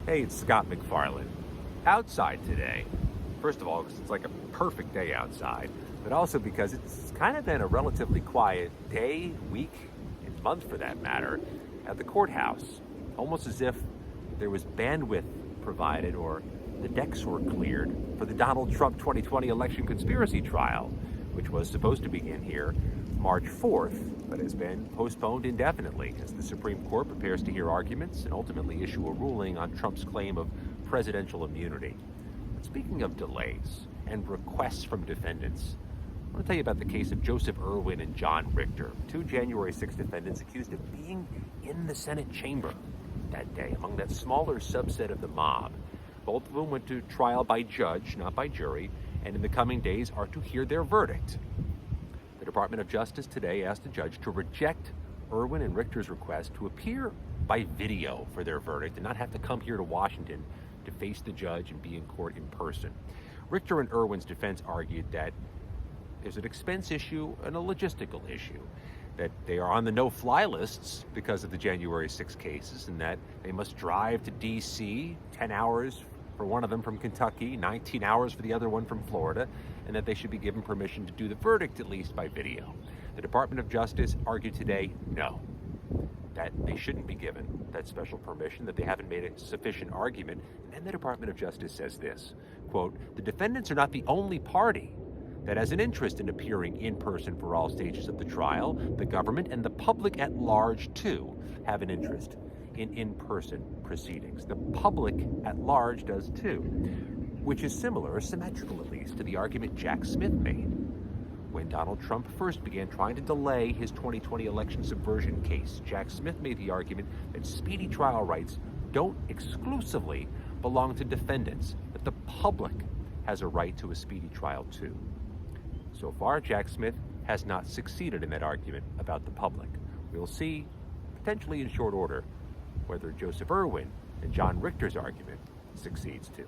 Hey, it's Scott MacFarlane. Outside today. First of all, because it's like a perfect day outside, but also because it's kind of been a relatively quiet day, week, and month for that matter, at the courthouse. Almost as if there was bandwidth provided or the decks were cleared for the Donald Trump 2020 election conspiracy trial, which was supposed to begin here March 4th, but has been postponed indefinitely as the Supreme Court prepares to hear arguments and ultimately issue a ruling on Trump's claim of presidential immunity. But speaking of delays and requests from defendants, I want to tell you about the case of Joseph Irwin and John Richter, two January 6 defendants accused of being in the Senate chamber that day among that smaller subset of the mob. Both of them went to trial by judge, not by jury, and in the coming days are to hear their verdict. The Department of Justice today asked the judge to reject Irwin and Richter's request to appear by video for their verdict and not have to come here to Washington to face the judge and be in court in person. Richter and Irwin's defense argued that there's an expense issue and a logistical issue, that they are on the no-fly lists because of the January 6 cases, and that they must drive to D.C. 10 hours for one of them from Kentucky, 19 hours for the other one from Florida, and that they should be given permission to do the verdict at least by video. The Department of Justice argued today, no, that they shouldn't be given that special permission, that they haven't made a sufficient argument. And then the Department of Justice says this, quote, "The defendants are not the only party that has an interest in appearing in person for all stages of the trial. The government and the public at large, too, have an interest in-person proceedings. The public at large does too," which is similar, or symmetrical at least, to the argument Jack Smith made when Donald Trump first began trying to delay his 2020 election subversion case. Jack Smith made the argument that speedy trial rights don't exclusively belong to defendants, that the public has a right to a speedy trial too. So far, Jack Smith has not succeeded in that argument about the public. We'll see, potentially in short order, whether Joseph Irwin and John Richter's argument succeeds too.